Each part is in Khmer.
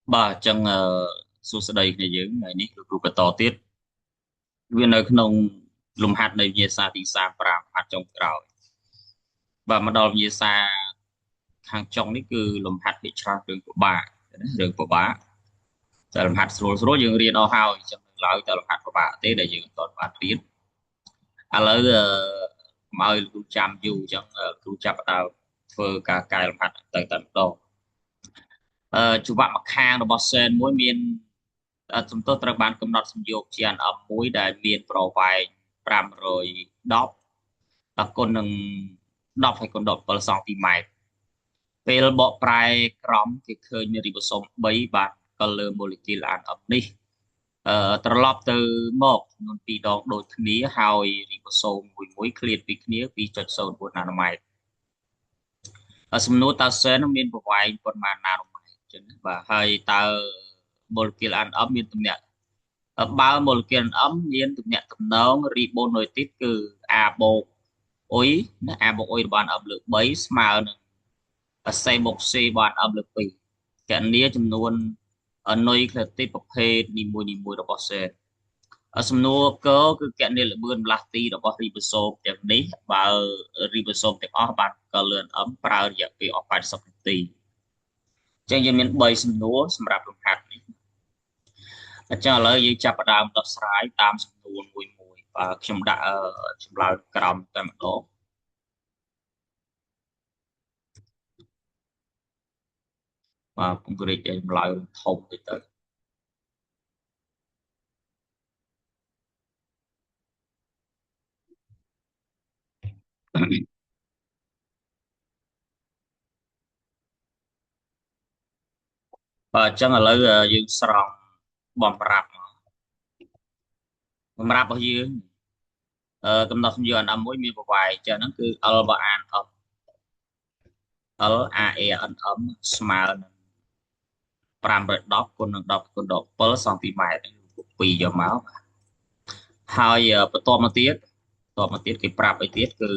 Bà chẳng số sơ đây này dưỡng ngày ní được rụt tỏ tiết viên ởក្នុងលំហាត់នៃវិញ្ញាសាទី35ហាត់ចុងក្រោយបាទមកដល់វិញ្ញាសាខាងចុងនេះគឺលំហាត់ពីច្រើនរឿងពិបាករឿងពិបាកតែលំហាត់ស្រួលយើងរៀនអស់ហើយអញ្ចឹងឡើយតែលំហាត់ពិបាកទេដែលយើងអត់បានរៀនឥឡូវមកឲ្យគ្រូចាំយូរអញ្ចឹងគ្រូចាប់ផ្ដើមធ្វើការកែលំហាត់ទៅតែម្ដងចង្វាក់ម្ខាងរបស់សេនមួយមានសំទោសត្រូវបានកំណត់សំយោគជាអមមួយដែលមានប្រវែង510គុណនឹង10ហើយគុណ17សង់ទីម៉ែត្រពេលបកប្រែក្រមគេឃើញមានរីបូសូម3បាទក៏លើម៉ូលេគុលអានអមនេះត្រឡប់ទៅមកចំនួន2ដងដូចគ្នាហើយរីបូសូមមួយឃ្លាតពីគ្នា2.04ណាណូម៉ែត្រសំណួរតើសេនមានប្រវែងប៉ុន្មានណាណូម៉ែត្រចឹងណាបាទហើយតើម៉ូលេគុលអានអមមានទំនាក់បើម៉ូលេគុលអានអមមានទំនាក់ទំនងរីបូណូទីតគឺ A បូកអុយណា A បូកអុយរបស់អមលើក3ស្មើនឹង C បូក C របស់អមលើក2គណនាចំនួននុយក្លេទីតប្រភេទនីមួយៗរបស់សេនសំណួរកគឺគណនាល្បឿនម្លាស់ទីរបស់រីបូសូមទាំងនេះបើរីបូសូមទាំងអស់បានកលឿនអមប្រើរយៈពេលអស់80នាទីអញ្ចឹងយើងមាន3សំណួរសម្រាប់លំហាត់នេះអញ្ចឹងឥឡូវយើងចាប់ផ្ដើមដោះស្រាយតាមសំណួរមួយបាទខ្ញុំដាក់ចម្លើយក្រោមតែម្ដងបាទពង្រីកចម្លើយធំទៅបាទអញ្ចឹងឥឡូវយើងស្រង់បំប្រាប់របស់យើងកំណត់សំយោគ n 1មានប្រវែងអញ្ចឹងហ្នឹងគឺ L របស់ អាន up L A A N M ស្មើនឹង510គុណនឹង10គុណ17សង់ទីម៉ែត្រ2យកមកហើយបន្ទាប់មកទៀតគេប្រាប់ឲ្យទៀតគឺ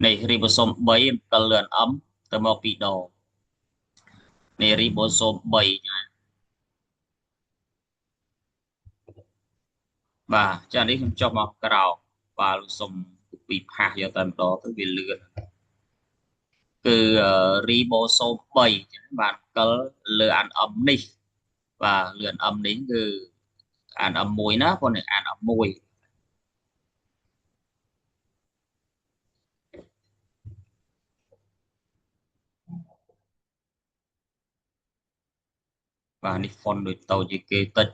នៃរីបូសូម3កលឿន M ទៅមក2ដងនៃរីបូសូម3បាទចា៎នេះខ្ញុំចុះមកក្រោមបាទលោកសុំពីផាសយកតែម្ដងទៅវាលឿនគឺរីបូសូម3ចឹងបានកិលលើអានអមនេះបាទលឿនអមនេះគឺអានអមមួយណាប៉ុន្តែអានអមមួយបាទនេះហ្វុនដូចតូចជាងគេតិច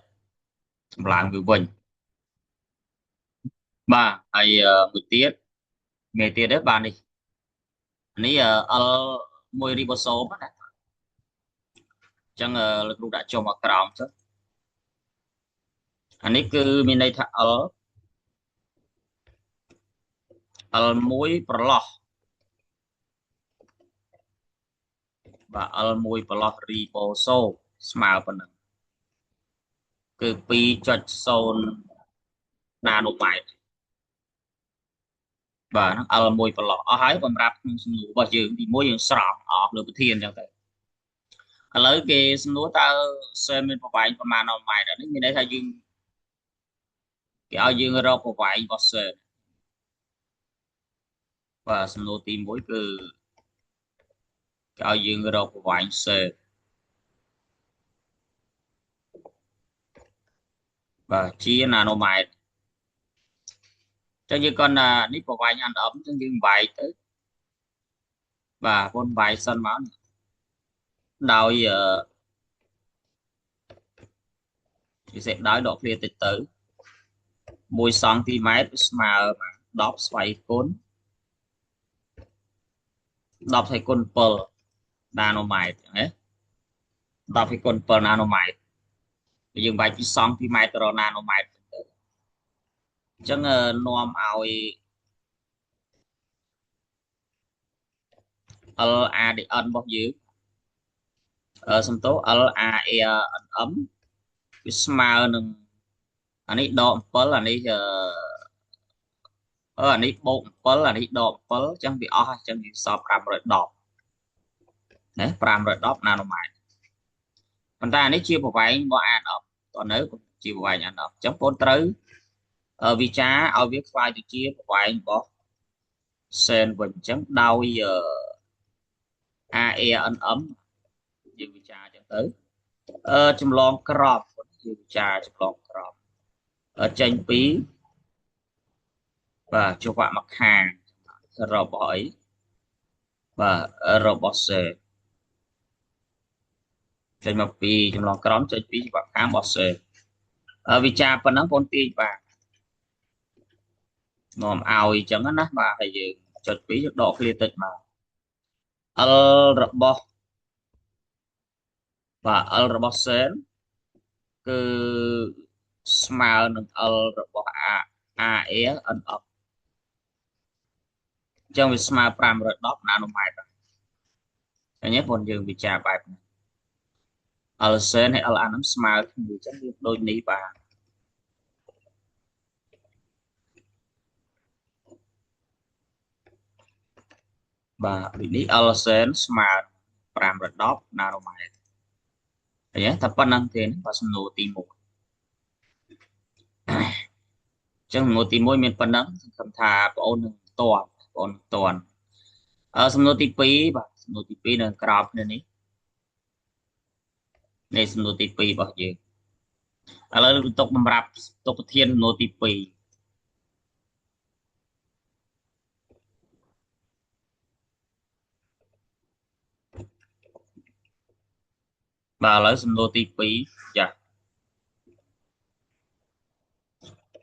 សម្លាងវាវិញបាទហើយមួយទៀតមេទៀតដែរបាទនេះL មួយរីបូសូមណាអញ្ចឹងលោកគ្រូដាក់ចុះមកក្រោមចុះអានេះគឺមានន័យថា L មួយប្រឡោះបាទ L មួយប្រឡោះរីបូសូមស្មើប៉ុណ្ណឹងគឺ2.0ណាណូម៉ែត្របាទហ្នឹង L មួយប្រឡោះអស់ហើយសម្រាប់ក្នុងសំណួររបស់យើងទីមួយយើងស្រង់អស់លើប្រធានអញ្ចឹងទៅឥឡូវគេសំណួរតើសេមានប្រវែងប្រមាណណាម៉ែត្រនេះមានន័យថាយើងគេឲ្យយើងរកប្រវែងរបស់សេបាទសំណួរទី1គឺគេឲ្យយើងរកប្រវែងសេបាទជាណាណូម៉ែត្រចឹងយើងគាត់ថានេះប្រវែងអានអមចឹងយើងវាយទៅបាទប៉ុនវាយសិនមកដោយពិសេសដោយដកឃ្លាតិចទៅ1សង់ទីម៉ែត្រស្មើ10ស្វ័យគុណ10ស្វ័យគុណ7ណាណូម៉ែត្រណា10ស្វ័យគុណ7ណាណូម៉ែត្រយើងវាយពីសង់ទីម៉ែត្រទៅរកណាណូម៉ែត្រទៅអញ្ចឹងនាំឲ្យ LADN របស់យើងសំទោស LAANM វាស្មើនឹងអានេះដក7អានេះអានេះបូក7អានេះដក7អញ្ចឹងវាអស់អញ្ចឹងវាសល់510ណា510ណាណូម៉ែត្រ ប៉ុន្តែអានេះជាប្រវែងរបស់អានអប់តនៅជាប្រវែងអានអប់អញ្ចឹងបងត្រូវវិចារឲ្យវាខ្លាយទៅជាប្រវែងរបស់សេនវិញអញ្ចឹងដោយ ARNM យើងវិចារអញ្ចឹងទៅចម្លងក្របយើងវិចារចម្លងក្របចេញពីបាទចុះវគ្គមកខាងរបស់អីបាទរបស់សេចេញមកពីចម្លងក្រមចេញពីច្បាប់ខាងរបស់សេវិចារប៉ុណ្ណឹងបងទាញបាទនាំឲ្យអញ្ចឹងណាបាទហើយយើងចុចពីយើងដកឃ្លាតិចមក L របស់បាទ L របស់សេនគឺស្មើនឹង L របស់ AR N up អញ្ចឹងវាស្មើ510ណានូម៉ែត្រអញ្ចឹងបងយើងវិចារបែបនេះ L សេនហើយ L អានឹងស្មើគ្នាអញ្ចឹងវាដូចនេះបាទបាទដូចនេះ L សេនស្មើ510ណានូម៉ែត្រឃើញទេតែប៉ុណ្្នឹងទេបាទសំណួរទី1អញ្ចឹងសំណួរទី1មានប៉ុណ្្នឹងសង្ឃឹមថាបងអូននឹងតបបងអូនតន់សំណួរទី2បាទសំណួរទី2នៅក្រោមគ្នានេះនៃសំណួរទី2របស់យើងឥឡូវទុកសម្រាប់ទុកប្រធានសំណួរទី2បាទឥឡូវសំណួរទី2ចា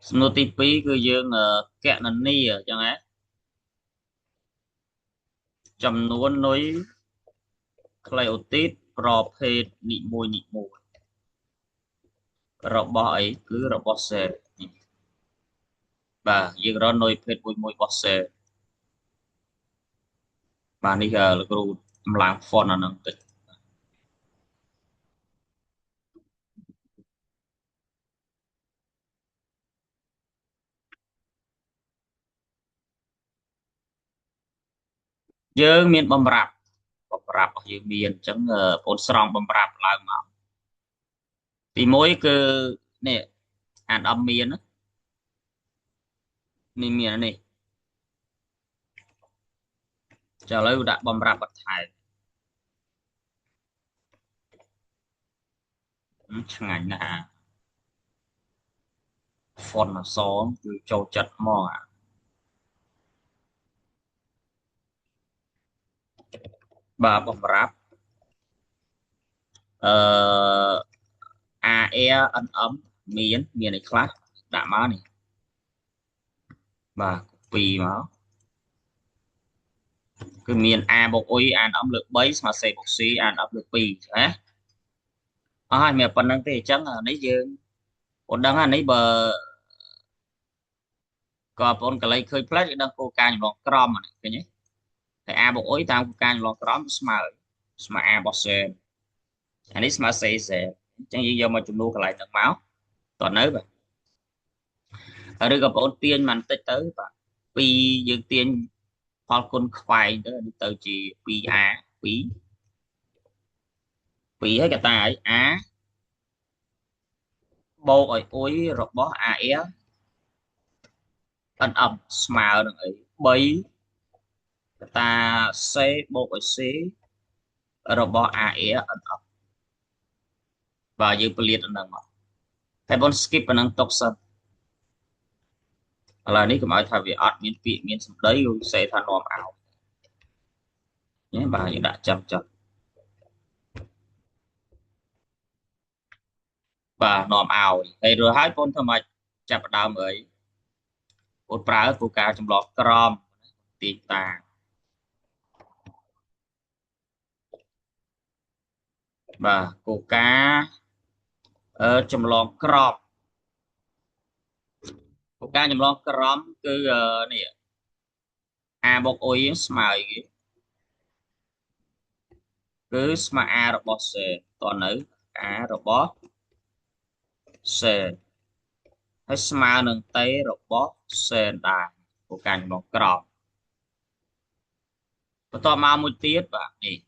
សំណួរទី2គឺយើងកណនាអញ្ចឹងណាចំនួននុយក្លេអូទីតប្រភេទនីមួយរបស់អីគឺរបស់សេលបាទយើងរកនុយភេទមួយរបស់សេលបាទនេះលោកគ្រូចម្លាង font អានឹងតិចយើងមានបំរាប់របស់យើងមានអញ្ចឹងបងស្រង់បំរាប់ឡើងមកទី1គឺនេះអានអមមាននេះមាននេះចាឥឡូវដាក់បំរាប់បន្ថែមឆ្ងាញ់ណាស់ font អក្សរគឺចូលចិត្តមកបាទបំរាប់អឺ ARNM មានអីខ្លះដាក់មកនេះបាទ copy មកគឺមាន A បូកអ៊ុយ ANM លើក3ស្មើ C បូក C ANM លើក2ណាអស់ហើយមានប៉ុណ្្នឹងទេអញ្ចឹងនេះយើងបងដឹងអានេះបើក៏បងកលេចឃើញផ្លែតគឺដឹងគោលការណ៍ចម្លងក្រមឃើញទេតែ A បូកអ៊ុយតាមគោលការណ៍ចម្លងក្រមស្មើ A បូក C អានេះស្មើ C អញ្ចឹងយើងយកមកចំនួនកន្លែងហ្នឹងមកតើនៅបាទឬក៏បងទាញមកបន្តិចទៅបាទពីយើងទាញផលគុណខ្វែងទៅនេះទៅជា 2A 2ហើយកតាអី A បូកឲ្យអ៊ុយរបស់ AR NM ស្មើនឹងអី3កតា C បូកឲ្យ C របស់ AR NM បាទយើងពលាតហ្នឹងមកតែបង skip ប៉ុណ្ណឹងຕົកសិនឥឡូវនេះកុំឲ្យថាវាអត់មានពាក្យមានសម្ដីឬសេថានាំឲ្យនេះបាទយើងដាក់ចាំចុះបាទនាំឲ្យហើយរួចហើយបងធ្វើម៉េចចាប់ផ្ដើមអីបងប្រើគោលការណ៍ចម្លងក្រមទីតាបាទគោលការណ៍ចម្លងក្រមគោលការណ៍ចម្លងក្រមគឺនេះ A បូកអ៊ុយស្មើអីគេគឺស្មើ A របស់ C តនៅ A របស់ C ហើយស្មើនឹងតេរបស់ C ដែរគោលការណ៍ចម្លងក្រមបន្តមកមួយទៀតបាទនេះ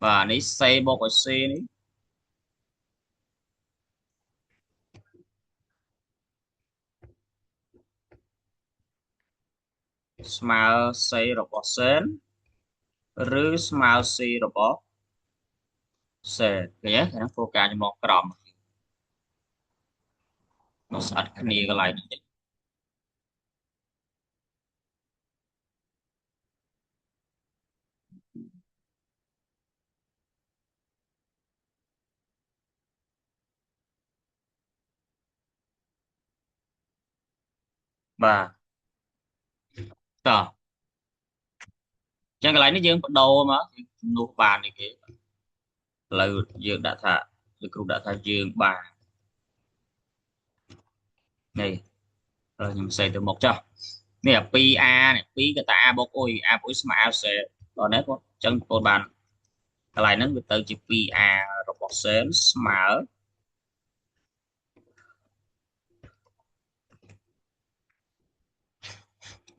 và ní C bọc ở C ní smile C របស់ sen ឬ smile C របស់ sen ឃើញទេហ្នឹងគោលការណ៍ចម្លងក្រមមកស្អិតគ្នាកន្លែងនេះបាទតោះចឹងកន្លែងនេះយើងបដូរមកជំនួសបាននេះគេឥឡូវយើងដាក់ថាលោកគ្រូដាក់ថាយើងបាននេះខ្ញុំសេទៅមុខចុះនេះ 2A នេះ2កតា A បូកអ៊ុយ A បូកអ៊ុយស្មើ A សេដល់នេះបងចឹងបងបានកន្លែងហ្នឹងវាទៅជា 2A របស់ sen ស្មើ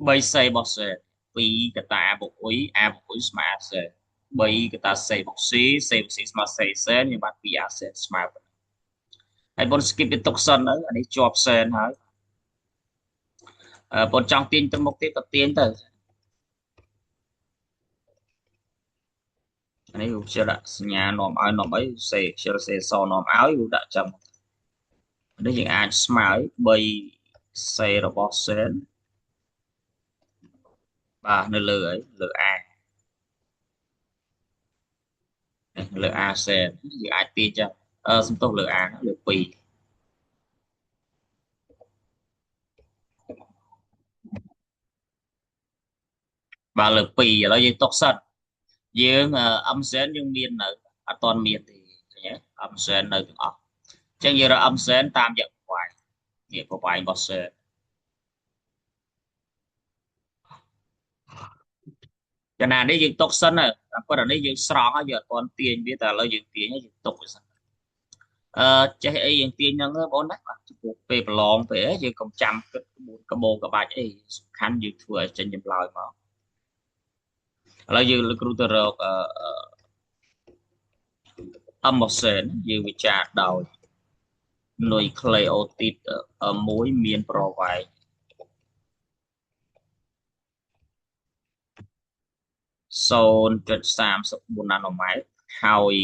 3C របស់ sen 2កតា A បូកអ៊ុយ A បូកអ៊ុយស្មើ A សេ3កតា C បូក C C បូក C ស្មើ C sen យើងបាន 2A sen ស្មើហើយបង skip វាទុកសិនទៅអានេះជាប់ sen ហើយបងចង់ទាញទៅមុខទៀតក៏ទាញទៅអានេះខ្ញុំជិះដាក់សញ្ញានាំឲ្យនាំអីសេជិះសេសនាំឲ្យវាដាក់ចាំនេះយើងអាចស្មើ3សេរបស់ sen បាទនៅលើអីលើ A លើ A sen យើងអាចទាញចាំសំទោសលើ A លើ2បាទលើ2ឥឡូវយើងຕົកសិនយើងM sen យើងមាននៅអត់ទាន់មានទេឃើញទេ M sen នៅទាំងអស់អញ្ចឹងយើងរក M sen តាមរយៈប្រវែងនេះប្រវែងរបស់ sen ចំណាននេះយើងຕົកសិនណាតែប៉ុន្តែនេះយើងស្រង់ហើយយើងអត់ទាន់ទាញវាតែឥឡូវយើងទាញហើយយើងຕົកវាសិនចេះអីយើងទាញហ្នឹងបងប្អូនណាបាទចំពោះពេលប្រឡងពេលយើងកុំចាំគិតក្បួនក្បោក្បាច់អីសំខាន់យើងធ្វើឲ្យចេញចម្លើយមកឥឡូវយើងលោកគ្រូទៅរកAmazon យើងវិចារដោយនុយក្លេអូទីតមួយមានប្រវែង0.34ណាណូម៉ែត្រហើយ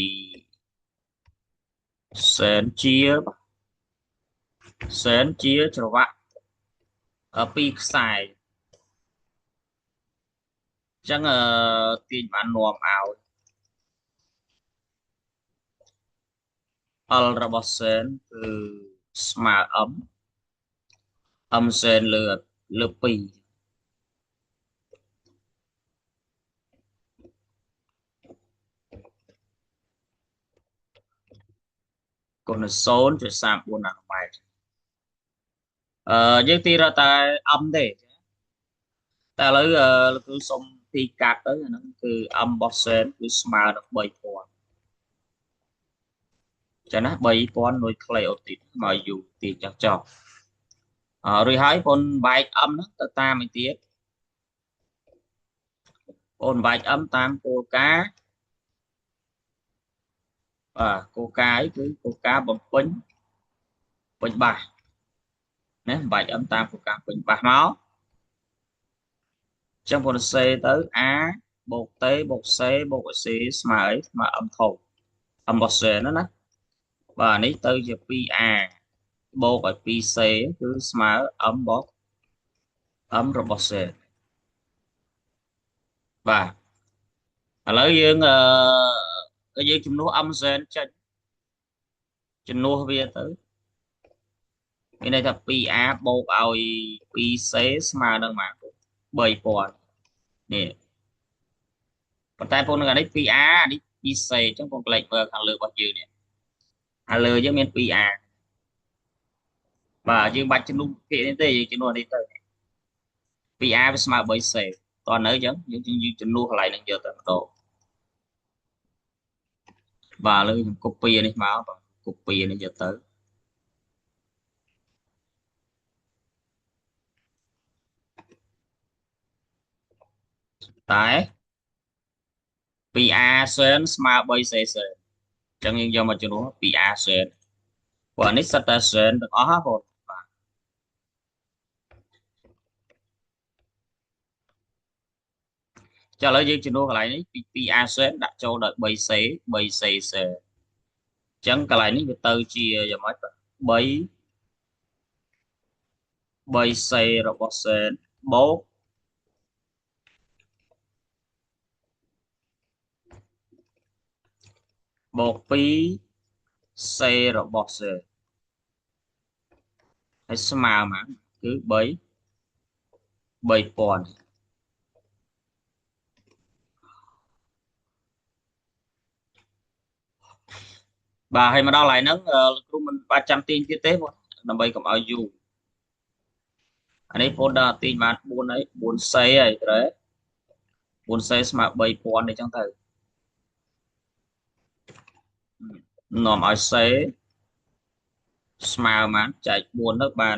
សែនជាច្រវាក់ពីរខ្សែអញ្ចឹងទាញបាននាំឲ្យ L របស់ sen គឺស្មើ M sen លើ2គុណនឹង0.34ណាណូម៉ែត្រយើងទីរកតែ M ទេតែឥឡូវលោកគ្រូសុំទីកាត់ទៅអាហ្នឹងគឺ M របស់ sen គឺស្មើនឹង3000ចឹងណា3000នុយក្លេអូទីតមក U ទីចោះរួចហើយបងបែក M ហ្នឹងទៅតាមឯទៀតបងបែក M តាមគោលការណ៍បាទគោលការណ៍គឺគោលការណ៍បំពេញបាសណាបែក M តាមគោលការណ៍ពេញបាសមកចឹងបងសេទៅ A បូក T បូក C បូក C ស្មើអីស្មើ M ធំ M របស់ C ណាបាទនេះទៅជា 2A បូកឲ្យ 2C គឺស្មើ M របស់ C បាទឥឡូវយើងជំនួស M sen ចេញជំនួសវាទៅមានន័យថា 2A បូកឲ្យ 2C ស្មើនឹងម៉ា3000នេះប៉ុន្តែពងនឹងអានេះ 2A អានេះ 2C អញ្ចឹងពងក្លែកមើលខាងលើរបស់យើងនេះខាងលើយើងមាន 2A បាទយើងបាច់ជំនួសភាគនេះទេយើងជំនួសនេះទៅ 2A វាស្មើ 3C តើនៅអញ្ចឹងយើងជំនួសកន្លែងនឹងយកទៅម្ដងបាទឥឡូវខ្ញុំ copy នេះមកបាទ copy នេះយកទៅតែ 2a sen ស្មើ 3c sen អញ្ចឹងយើងយកមកជំនួស 2a sen ព្រោះអានេះសិតតែ sen ទាំងអស់ហ៎បងបាទចាឥឡូវយើងជំនួសកន្លែងនេះពី 2a sen ដាក់ចូលដោយ 3c 3c sen អញ្ចឹងកន្លែងនេះវាទៅជាយ៉ាងម៉េចបាទ3c របស់ sen បូក2c របស់ sen ហើយស្មើហ្មងគឺ3000បាទហើយមកដល់កន្លែងហ្នឹងលោកគ្រូមិនបាច់ចាំទាញទៀតទេបងដើម្បីកុំឲ្យយូរអានេះបងដល់ទាញបាន4ហើយ4សេហើយត្រូវ4សេស្មើ3000អញ្ចឹងទៅនាំឲ្យសេស្មើប៉ុន្មានចែក4ទៅបាន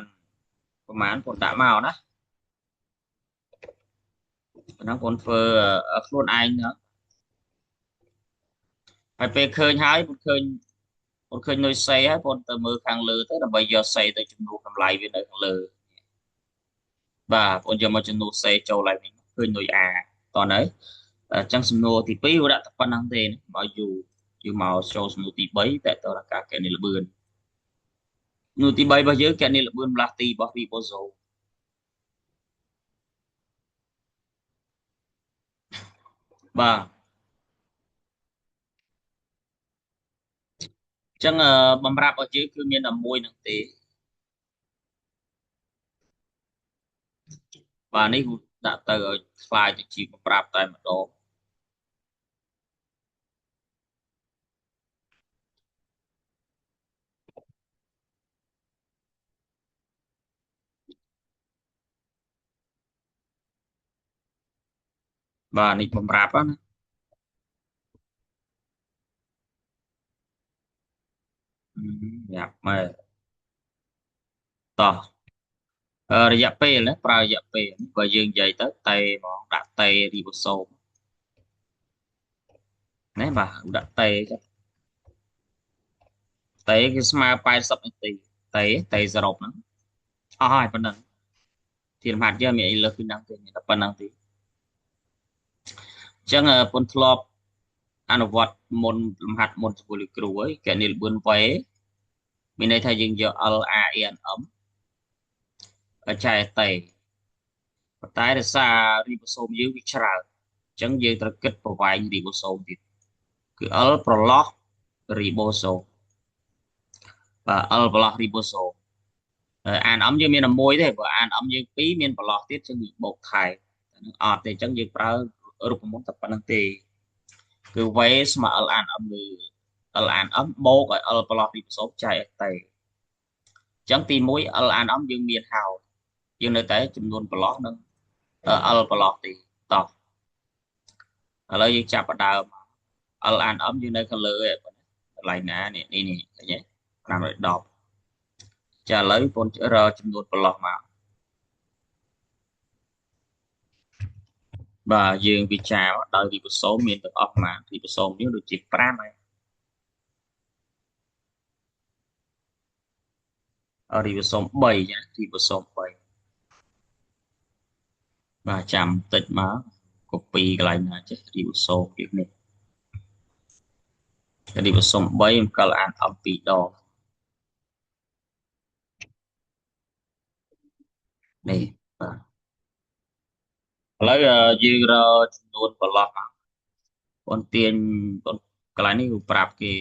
ប្រហែលបងដាក់មកណាប៉ុណ្ណឹងបងធ្វើខ្លួនឯងណាហើយពេលឃើញហើយបងឃើញនុយសេហើយបងទៅមើលខាងលើទៅដើម្បីយកសេទៅជំនួសតម្លៃវានៅខាងលើបាទបងយកមកជំនួសសេចូលឡើងវិញឃើញនុយអាតោះនៅអញ្ចឹងសំណួរទី2វាដាក់តែប៉ុណ្ណឹងទេមកយូរយើងមកចូលសំណួរទី3តើតើការកែនេះល្បឿនសំណួរទី3របស់យើងកែនេះល្បឿនម្លាស់ទីរបស់ Riboso បាទអញ្ចឹងបំរាប់របស់យើងគឺមានតែមួយនឹងទេបាទនេះដាក់ទៅឲ្យខ្លាយទៅជាបំរាប់តែម្ដងបាទនេះបំរាប់ណាយ៉ាប់មើលតោះរយៈពេលណាប្រើរយៈពេលបើយើងនិយាយទៅតេហ្មងដាក់តេ Ribosome ណាបាទដាក់តេចឹងតេគឺស្មើ80នាទីតេសរុបហ្នឹងអស់ហើយប៉ុណ្ណឹងទីលំហាត់យើងមានអីលើសពីហ្នឹងទេមានតែប៉ុណ្ណឹងទេអញ្ចឹងពុនធ្លាប់អនុវត្តមុនលំហាត់មុនជាមួយលោកគ្រូហើយកែនេះល្បឿនវ៉េមានន័យថាយើងយក LANM ចែកតេប៉ុន្តែដោយសារ ribosome យើងវាច្រើនអញ្ចឹងយើងត្រូវគិតប្រវែង ribosome ទៀតគឺ L ប្រឡោះ ribosome បាទ L ប្រឡោះ ribosome អានអំយើងមានតែមួយទេបើអានអំយើងពីរមានប្រឡោះទៀតចឹងយើងបូកថែនឹងអត់ទេអញ្ចឹងយើងប្រើរូបមន្តតែប៉ុណ្្នឹងទេគឺ v ស្មើ l អានអំលើ l អានអំបូកឲ្យ l ប្រឡោះ ribosome ចែកឲ្យតេអញ្ចឹងទី1 l អានអំយើងមានហើយយើងនៅតែចំនួនប្រឡោះនឹង L ប្រឡោះទេតោះឥឡូវយើងចាប់ផ្ដើម L អានអំយើងនៅខាងលើឯងកន្លែងណានេះនេះឃើញទេ510ចាឥឡូវបងរកចំនួនប្រឡោះមកបាទយើងវិចារដោយ ribosome មានទាំងអស់ប្រមាណ ribosome នេះដូចជា5ហើយribosome 3ចា ribosome 3បាទចាំតិចមក copy កន្លែងណាចេះ ribosome ទៀតនេះ ribosome 3អង្គលអានអំពីរដងនេះបាទឥឡូវយើងរកចំនួនប្រឡោះមកបងទាញបងកន្លែងនេះគឺប្រាប់គេ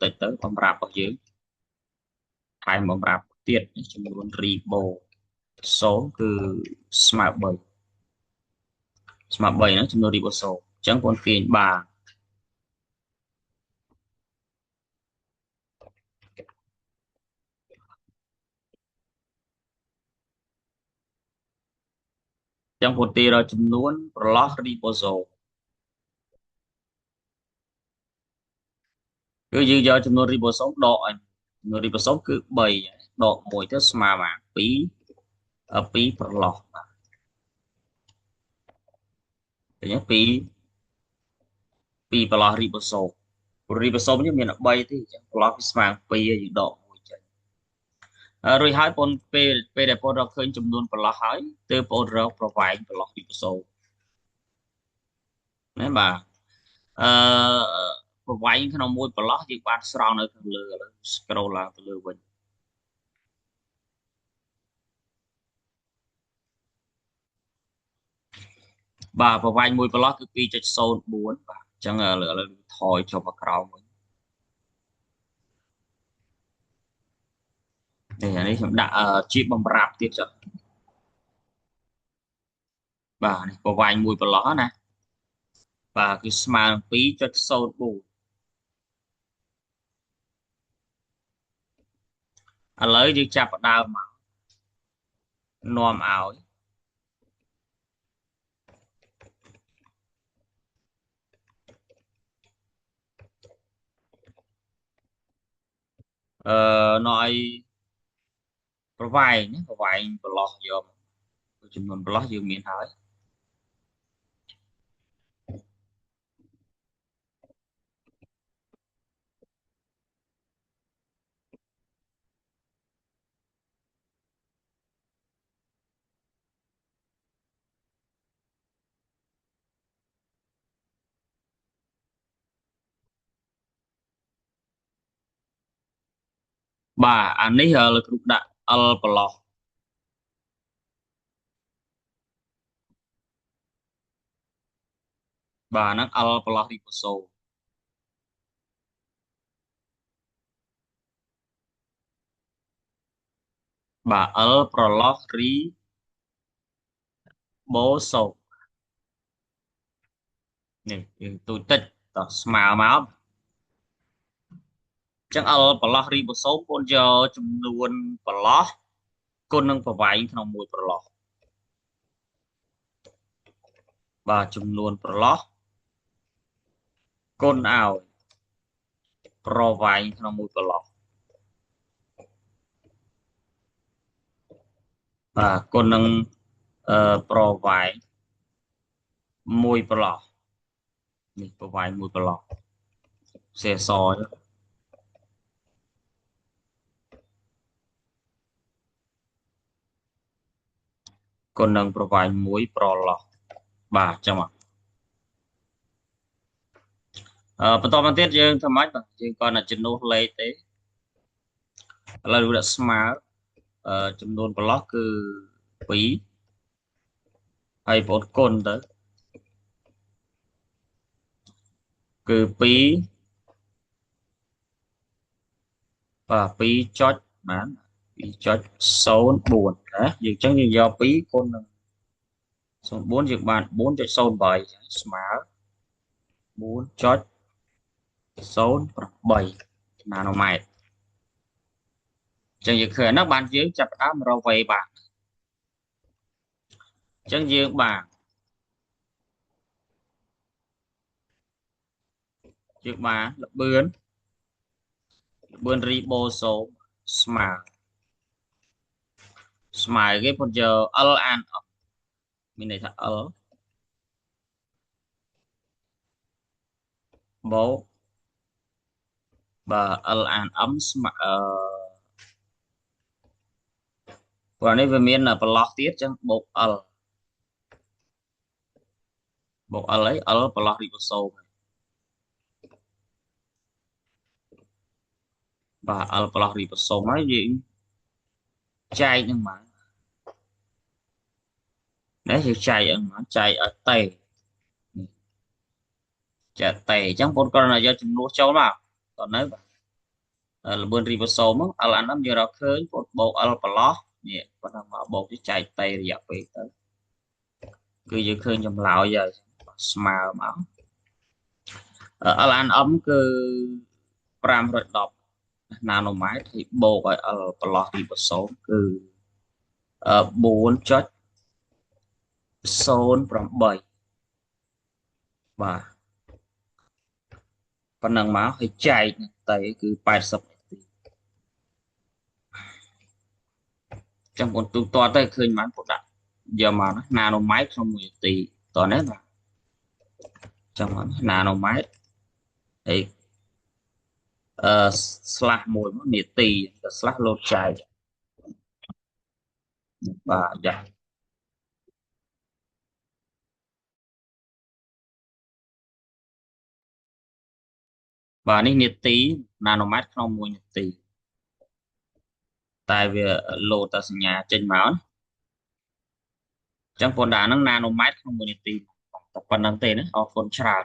តិចទៅបំរាប់របស់យើងថែមបំរាប់ទៀតចំនួន ribo 0គឺស្មើ3ស្មើ3ហ្នឹងចំនួន ribo 0អញ្ចឹងបងទាញបានអញ្ចឹងបងទាញរកចំនួនប្រឡោះ ribo 0គឺយើងយកចំនួន ribo 0ដកឲ្យចំនួន ribo 0គឺ3ដក1ទៅស្មើបាន2ប្រឡោះបាទអញ្ចឹង2 ពីប្រឡោះរីបូសូមរីបូសូមនេះមាន13ទេចឹងប្រឡោះពីស្មើ2យើងដកមួយចេញរួចហើយបងពេលដែលបងរកឃើញចំនួនប្រឡោះហើយទើបបងរកប្រវែងប្រឡោះរីបូសូមណាបាទអឺប្រវែងក្នុងមួយប្រឡោះយើងបានស្រង់នៅខាងលើឥឡូវ scroll ឡើងទៅលើវិញបាទប្រវែងមួយប្រឡោះគឺ2.04បាទអញ្ចឹងឥឡូវថយចុះមកក្រោមវិញនេះអានេះខ្ញុំដាក់ជាបំរាប់ទៀតចុះបាទនេះប្រវែងមួយប្រឡោះណាបាទគឺស្មើ2.04ឥឡូវយើងចាប់ផ្ដើមមកនាំឲ្យនាំឲ្យប្រវែងណាប្រវែងប្រឡោះយកចំនួនប្រឡោះយើងមានហើយបាទអានេះលោកគ្រូដាក់ L ប្រឡោះបាទហ្នឹង L ប្រឡោះរីបូសូមបាទ L ប្រឡោះរីបូសូមនេះយើងទូចតិចតោះស្មើមកអញ្ចឹង L ប្រឡោះរីបូសូមពូនយកចំនួនប្រឡោះគុណនឹងប្រវែងក្នុងមួយប្រឡោះបាទចំនួនប្រឡោះគុណឲ្យប្រវែងក្នុងមួយប្រឡោះបាទគុណនឹងប្រវែងមួយប្រឡោះនេះប្រវែងមួយប្រឡោះសេសគុណនឹងប្រវែងមួយប្រឡោះបាទចឹងមកបន្តមកទៀតយើងធ្វើម៉េចបាទយើងគាត់តែជំនួសលេខទេឥឡូវដាក់ស្មើចំនួនប្រឡោះគឺ2ហើយបងគុណទៅគឺ2បាទ2ចុចបាន2.04ណាយើងចឹងយើងយក2គុណនឹង04យើងបាន4.08ស្មើ4.08ណាណូម៉ែត្រចឹងយើងឃើញណាបានយើងចាប់ផ្ដើមរកវេបាទចឹងយើងបានល្បឿនរីបូសូមស្មើគេពុនយក L អានអត់មានន័យថា L បូកបាទ L អាន M ស្មើព្រោះនេះវាមានប្រឡោះទៀតចឹងបូក L អី L ប្រឡោះរីបូសូមបាទ L ប្រឡោះរីបូសូមហើយយើងចែកនឹងមកនេះយើងចែកឲ្យមកចែកឲ្យតេចាតេអញ្ចឹងបងគ្រាន់តែយកចំនួនចូលមកតើនៅបាទល្បឿនរីបូសូម L អាន M យើងរកឃើញបងបូក L ប្រឡោះនេះប៉ុណ្ណឹងមកបូកចែកតេរយៈពេលទៅគឺយើងឃើញចម្លើយហើយស្មើមក L អាន M គឺ510ណាណូម៉ែត្រហើយបូកឲ្យ L ប្រឡោះរីបូសូមគឺ4.08បាទប៉ុណ្ណឹងមកហើយចែកទៅគឺ80នាទីចឹងបងទូទាត់ទៅឃើញបានពុតដាក់យកមកណាណូម៉ែត្រក្នុង1នាទីតោះនេះបាទចឹងណាណូម៉ែត្រ ហើយslash មួយមកនាទី slash លោតចែកបាទចា៎បាទនេះនាទីណាណូម៉ែត្រក្នុងមួយនាទីតែវាលោតតែសញ្ញាចេញមកណាអញ្ចឹងពន្ធដារហ្នឹងណាណូម៉ែត្រក្នុងមួយនាទីតែប៉ុណ្្នឹងទេណាអរគុណច្រើន